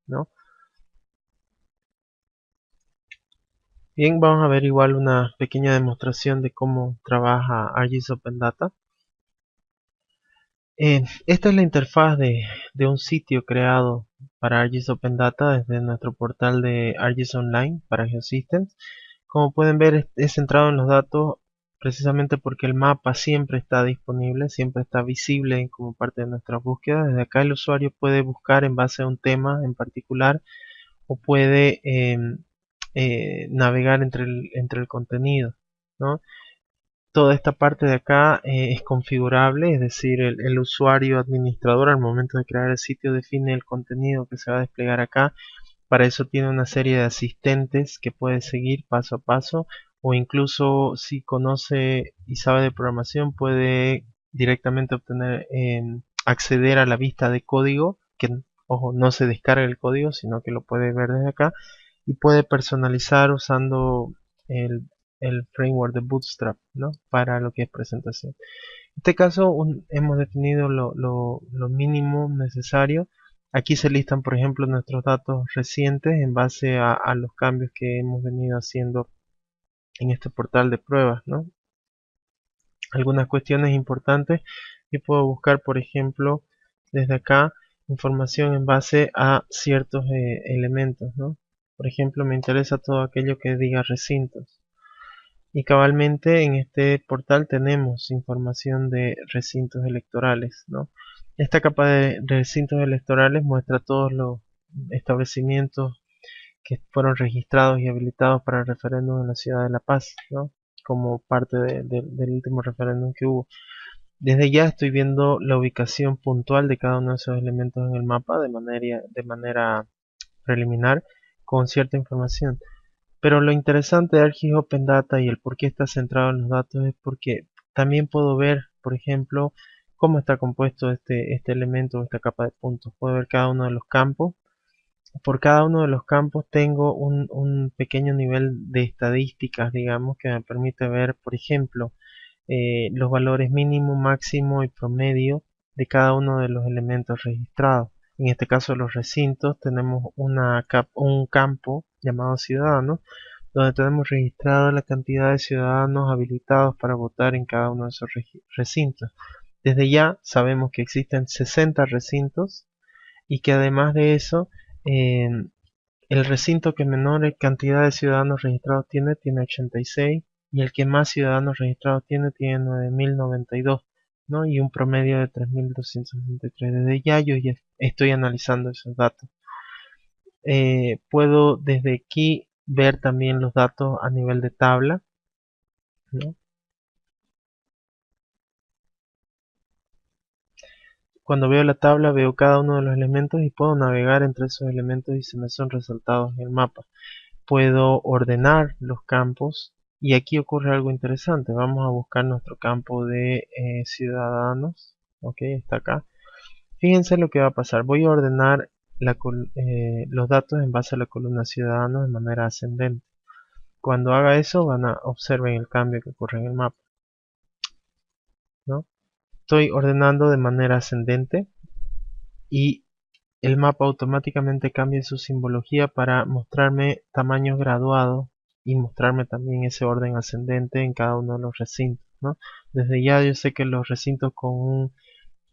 ¿no? Bien, vamos a ver igual una pequeña demostración de cómo trabaja ArcGIS Open Data. Esta es la interfaz de un sitio creado para ArcGIS Open Data desde nuestro portal de ArcGIS Online para Geosystems. Como pueden ver, es centrado en los datos precisamente porque el mapa siempre está disponible, siempre está visible como parte de nuestras búsquedas. Desde acá el usuario puede buscar en base a un tema en particular o puede navegar entre el contenido, ¿no? Toda esta parte de acá es configurable, es decir, el usuario administrador al momento de crear el sitio define el contenido que se va a desplegar acá. Para eso tiene una serie de asistentes que puede seguir paso a paso, o incluso si conoce y sabe de programación puede directamente obtener, acceder a la vista de código, que ojo, no se descarga el código, sino que lo puede ver desde acá y puede personalizar usando el, el framework de Bootstrap, ¿no? Para lo que es presentación. En este caso hemos definido lo mínimo necesario. Aquí se listan, por ejemplo, nuestros datos recientes en base a los cambios que hemos venido haciendo en este portal de pruebas, ¿no? Algunas cuestiones importantes. Yo puedo buscar, por ejemplo, desde acá información en base a ciertos elementos, ¿no? Por ejemplo, me interesa todo aquello que diga recintos. Y cabalmente en este portal tenemos información de recintos electorales, ¿no? Esta capa de recintos electorales muestra todos los establecimientos que fueron registrados y habilitados para el referéndum en la ciudad de La Paz, ¿no? Como parte del último referéndum que hubo. Desde ya estoy viendo la ubicación puntual de cada uno de esos elementos en el mapa de manera preliminar con cierta información. Pero lo interesante de ArcGIS Open Data y el por qué está centrado en los datos es porque también puedo ver, por ejemplo, cómo está compuesto este elemento o esta capa de puntos. Puedo ver cada uno de los campos por cada uno de los campos tengo un pequeño nivel de estadísticas, digamos, que me permite ver, por ejemplo, los valores mínimo, máximo y promedio de cada uno de los elementos registrados. En este caso, los recintos, tenemos un campo llamado ciudadanos, donde tenemos registrada la cantidad de ciudadanos habilitados para votar en cada uno de esos recintos. Desde ya sabemos que existen 60 recintos y que además de eso, eh, el recinto que menor cantidad de ciudadanos registrados tiene 86, y el que más ciudadanos registrados tiene 9.092, ¿no? Y un promedio de 3.263. Desde ya estoy analizando esos datos. Puedo desde aquí ver también los datos a nivel de tabla, ¿no? Cuando veo la tabla veo cada uno de los elementos y puedo navegar entre esos elementos y se me son resaltados en el mapa. Puedo ordenar los campos y aquí ocurre algo interesante. Vamos a buscar nuestro campo de ciudadanos. Ok, está acá. Fíjense lo que va a pasar. Voy a ordenar los datos en base a la columna ciudadanos de manera ascendente. Cuando haga eso, observen el cambio que ocurre en el mapa, ¿no? Estoy ordenando de manera ascendente y el mapa automáticamente cambia su simbología para mostrarme tamaños graduados y mostrarme también ese orden ascendente en cada uno de los recintos, ¿no? Desde ya yo sé que los recintos con un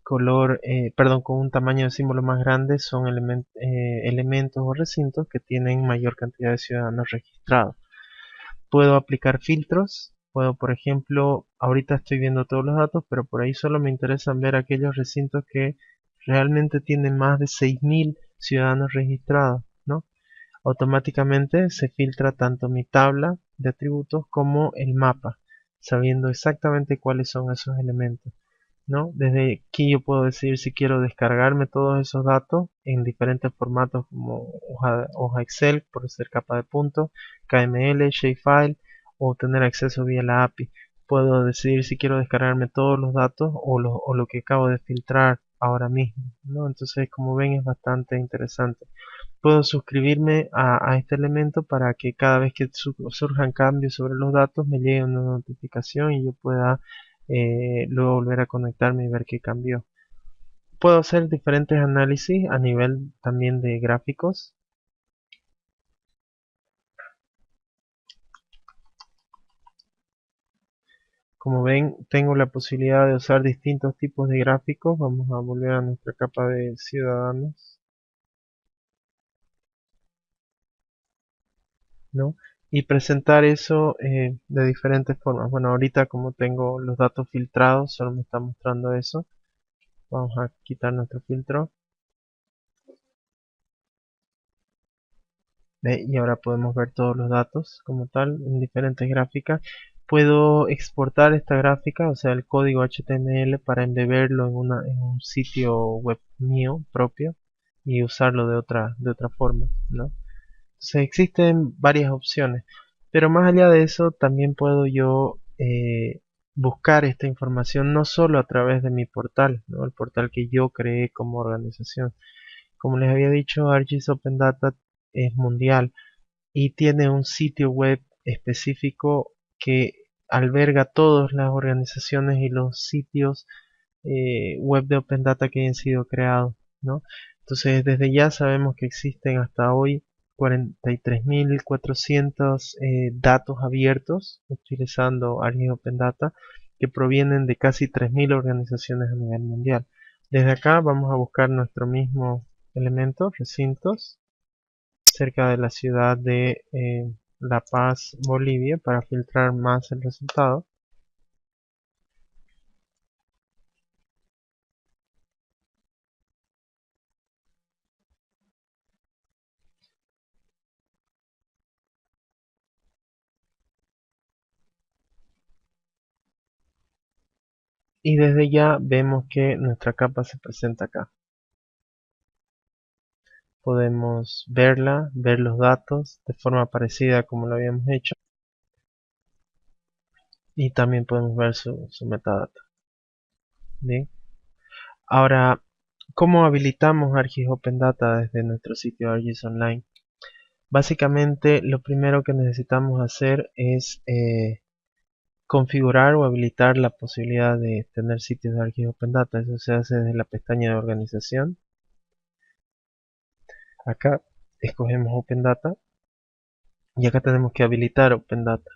con un tamaño de símbolo más grande son elementos o recintos que tienen mayor cantidad de ciudadanos registrados. Puedo aplicar filtros, puedo, por ejemplo, ahorita estoy viendo todos los datos, pero por ahí solo me interesan ver aquellos recintos que realmente tienen más de 6.000 ciudadanos registrados, ¿no? Automáticamente se filtra tanto mi tabla de atributos como el mapa, sabiendo exactamente cuáles son esos elementos, ¿no? Desde aquí yo puedo decidir si quiero descargarme todos esos datos en diferentes formatos como hoja Excel, por ser capa de puntos, KML, Shapefile, o tener acceso vía la API. Puedo decidir si quiero descargarme todos los datos o lo que acabo de filtrar ahora mismo, ¿no? Entonces, como ven, es bastante interesante. Puedo suscribirme a este elemento para que cada vez que surjan cambios sobre los datos me llegue una notificación y yo pueda luego volver a conectarme y ver qué cambió. Puedo hacer diferentes análisis a nivel también de gráficos. Como ven, tengo la posibilidad de usar distintos tipos de gráficos. Vamos a volver a nuestra capa de ciudadanos, ¿no? Y presentar eso de diferentes formas. Bueno, ahorita como tengo los datos filtrados, solo me está mostrando eso. Vamos a quitar nuestro filtro. Y ahora podemos ver todos los datos como tal en diferentes gráficas. Puedo exportar esta gráfica, o sea, el código HTML, para embeberlo en un sitio web mío propio y usarlo de otra forma, ¿no? Entonces existen varias opciones, pero más allá de eso también puedo yo buscar esta información no solo a través de mi portal, ¿no? El portal que yo creé como organización. Como les había dicho, ArcGIS Open Data es mundial y tiene un sitio web específico que alberga todas las organizaciones y los sitios web de Open Data que hayan sido creados, ¿no? Entonces, desde ya sabemos que existen hasta hoy 43.400 datos abiertos utilizando ArcGIS Open Data que provienen de casi 3.000 organizaciones a nivel mundial. Desde acá vamos a buscar nuestro mismo elemento, recintos, cerca de la ciudad de La Paz, Bolivia, para filtrar más el resultado. Y desde ya vemos que nuestra capa se presenta acá. Podemos verla, ver los datos de forma parecida como lo habíamos hecho. Y también podemos ver su metadata. Bien. Ahora, ¿Cómo habilitamos ArcGIS Open Data desde nuestro sitio ArcGIS Online? Básicamente, lo primero que necesitamos hacer es configurar o habilitar la posibilidad de tener sitios de ArcGIS Open Data. Eso se hace desde la pestaña de organización. Acá escogemos Open Data y acá tenemos que habilitar Open Data.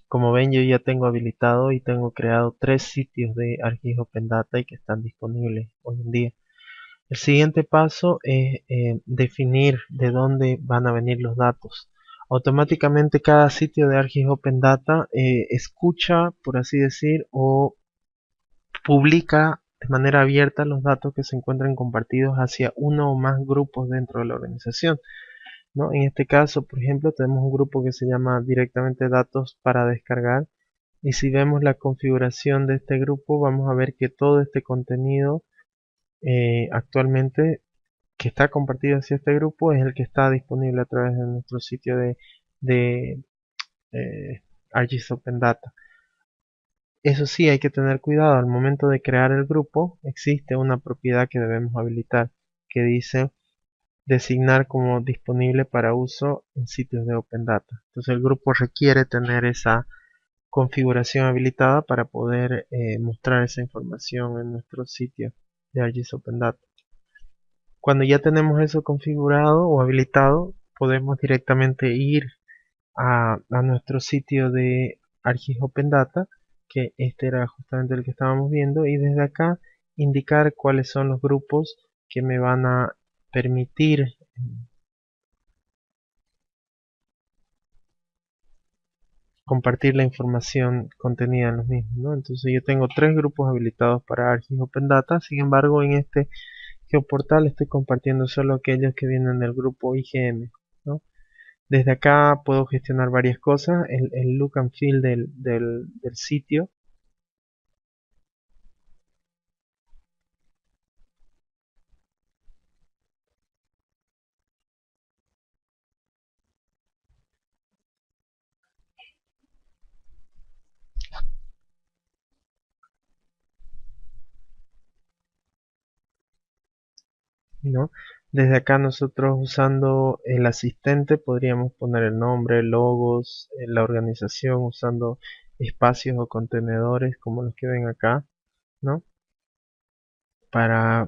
Como ven, yo ya tengo habilitado y tengo creado 3 sitios de ArcGIS Open Data y que están disponibles hoy en día. El siguiente paso es definir de dónde van a venir los datos. Automáticamente cada sitio de ArcGIS Open Data escucha, por así decir, o publica de manera abierta los datos que se encuentran compartidos hacia uno o más grupos dentro de la organización, ¿no? En este caso, por ejemplo, tenemos un grupo que se llama directamente datos para descargar, y si vemos la configuración de este grupo vamos a ver que todo este contenido actualmente que está compartido hacia este grupo es el que está disponible a través de nuestro sitio de ArcGIS Open Data. Eso sí, hay que tener cuidado al momento de crear el grupo. Existe una propiedad que debemos habilitar que dice designar como disponible para uso en sitios de Open Data. Entonces el grupo requiere tener esa configuración habilitada para poder mostrar esa información en nuestro sitio de ArcGIS Open Data. Cuando ya tenemos eso configurado o habilitado, podemos directamente ir a nuestro sitio de ArcGIS Open Data, que este era justamente el que estábamos viendo, y desde acá indicar cuáles son los grupos que me van a permitir compartir la información contenida en los mismos, ¿no? Entonces yo tengo 3 grupos habilitados para ArcGIS Open Data. Sin embargo, en este geoportal estoy compartiendo solo aquellos que vienen del grupo IGM, ¿no? Desde acá puedo gestionar varias cosas, el look and feel del sitio, ¿no? Desde acá nosotros usando el asistente podríamos poner el nombre, logos, la organización usando espacios o contenedores como los que ven acá, ¿no? Para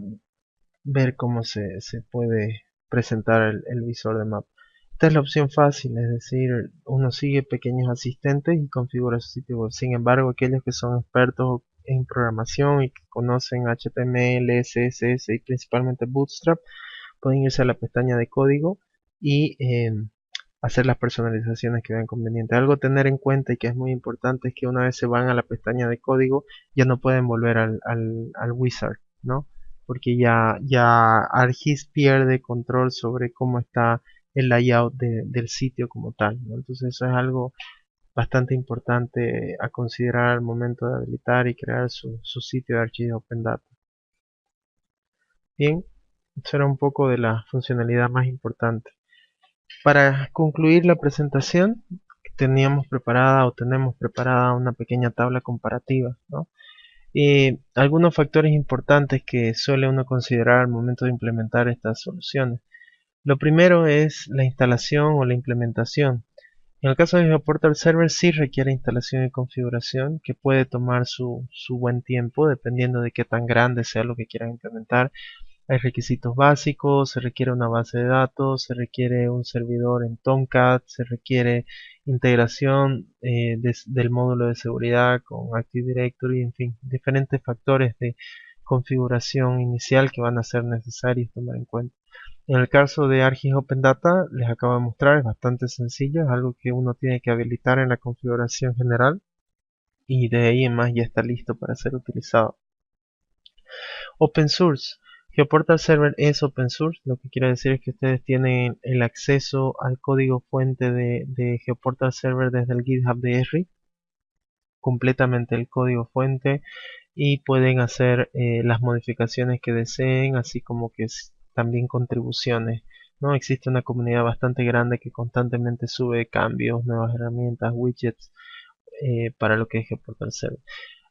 ver cómo se puede presentar el visor de mapa. Esta es la opción fácil, es decir, uno sigue pequeños asistentes y configura su sitio web. Sin embargo, aquellos que son expertos en programación y que conocen HTML, CSS y principalmente Bootstrap, pueden irse a la pestaña de código y hacer las personalizaciones que vean conveniente. Algo a tener en cuenta y que es muy importante es que una vez se van a la pestaña de código ya no pueden volver al wizard, ¿no? Porque ya ArcGIS pierde control sobre cómo está el layout del sitio como tal, ¿no? Entonces eso es algo bastante importante a considerar al momento de habilitar y crear su sitio de archivo Open Data. Bien, eso era un poco de la funcionalidad más importante. Para concluir la presentación, teníamos preparada o tenemos preparada una pequeña tabla comparativa, ¿no? Y algunos factores importantes que suele uno considerar al momento de implementar estas soluciones. Lo primero es la instalación o la implementación. En el caso de GeoPortal Server sí requiere instalación y configuración que puede tomar su buen tiempo dependiendo de qué tan grande sea lo que quieran implementar. Hay requisitos básicos, se requiere una base de datos, se requiere un servidor en Tomcat, se requiere integración del módulo de seguridad con Active Directory, en fin, diferentes factores de configuración inicial que van a ser necesarios tomar en cuenta. En el caso de ArcGIS Open Data, les acabo de mostrar, es bastante sencillo, es algo que uno tiene que habilitar en la configuración general y de ahí en más ya está listo para ser utilizado. Open Source. GeoPortal Server es open source, lo que quiere decir es que ustedes tienen el acceso al código fuente de GeoPortal Server desde el GitHub de Esri, completamente el código fuente, y pueden hacer las modificaciones que deseen, así como que también contribuciones, ¿no? Existe una comunidad bastante grande que constantemente sube cambios, nuevas herramientas, widgets para lo que es GeoPortal Server.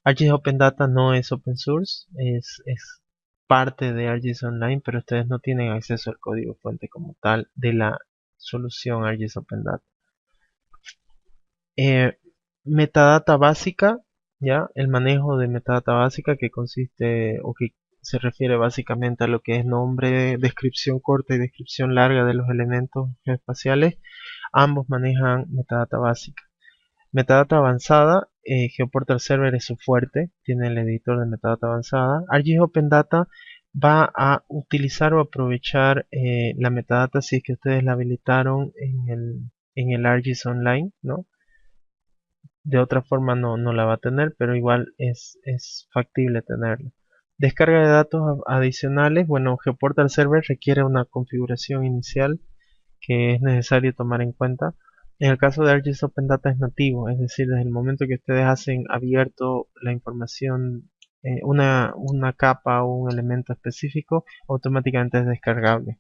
ArcGIS Open Data no es open source, es parte de ArcGIS Online, pero ustedes no tienen acceso al código fuente como tal de la solución ArcGIS Open Data. Eh, Metadata básica, ¿ya? El manejo de metadata básica que consiste o que se refiere básicamente a lo que es nombre, descripción corta y descripción larga de los elementos geoespaciales. Ambos manejan metadata básica. Metadata avanzada, GeoPortal Server es su fuerte, tiene el editor de metadata avanzada. ArcGIS Open Data va a utilizar o aprovechar la metadata si es que ustedes la habilitaron en el ArcGIS Online, ¿no? De otra forma no la va a tener, pero igual es factible tenerla. Descarga de datos adicionales. Bueno, GeoPortal Server requiere una configuración inicial que es necesario tomar en cuenta. En el caso de ArcGIS Open Data es nativo, es decir, desde el momento que ustedes hacen abierto la información, una capa o un elemento específico, automáticamente es descargable.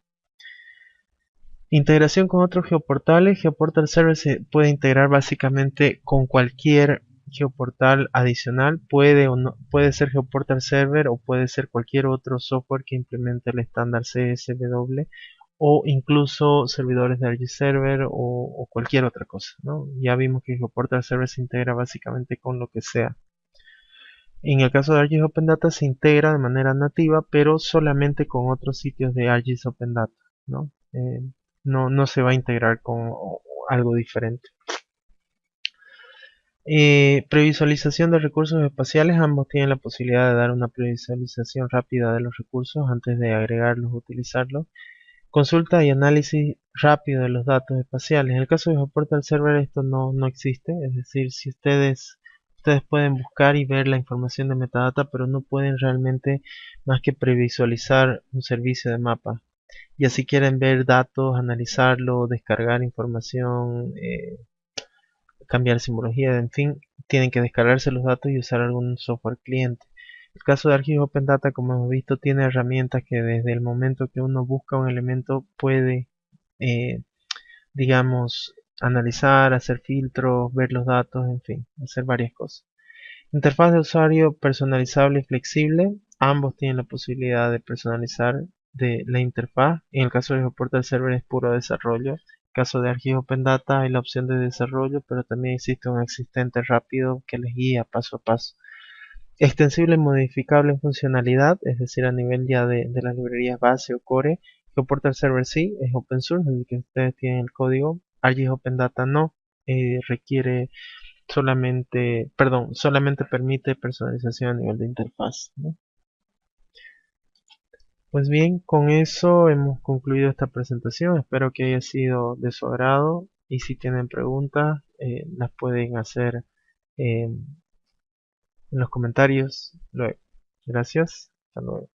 Integración con otros geoportales. GeoPortal Server se puede integrar básicamente con cualquier geoportal adicional. Puede o no, puede ser GeoPortal Server o puede ser cualquier otro software que implemente el estándar CSW o incluso servidores de ArcGIS Server o cualquier otra cosa, ¿no? Ya vimos que GeoPortal Server se integra básicamente con lo que sea. En el caso de ArcGIS Open Data se integra de manera nativa, pero solamente con otros sitios de ArcGIS Open Data, ¿no? No se va a integrar con algo diferente. Previsualización de recursos espaciales. Ambos tienen la posibilidad de dar una previsualización rápida de los recursos antes de agregarlos o utilizarlos. Consulta y análisis rápido de los datos espaciales. En el caso de GeoPortal Server esto no existe, es decir, si ustedes pueden buscar y ver la información de metadata, pero no pueden realmente más que previsualizar un servicio de mapa. Y así quieren ver datos, analizarlo, descargar información, cambiar simbología, en fin, tienen que descargarse los datos y usar algún software cliente. El caso de ArcGIS Open Data, como hemos visto, tiene herramientas que desde el momento que uno busca un elemento puede, eh, digamos, analizar, hacer filtros, ver los datos, en fin, hacer varias cosas. Interfaz de usuario personalizable y flexible. Ambos tienen la posibilidad de personalizar de la interfaz. En el caso de GeoPortal Server es puro desarrollo. En el caso de ArcGIS Open Data hay la opción de desarrollo, pero también existe un asistente rápido que les guía paso a paso. Extensible y modificable en funcionalidad, es decir, a nivel ya de las librerías base o core. GeoPortal Server sí, es open source, desde que ustedes tienen el código. ArcGIS Open Data no, requiere solamente permite personalización a nivel de interfaz, ¿no? Pues bien, con eso hemos concluido esta presentación. Espero que haya sido de su agrado y si tienen preguntas, las pueden hacer en los comentarios luego. Gracias. Hasta luego.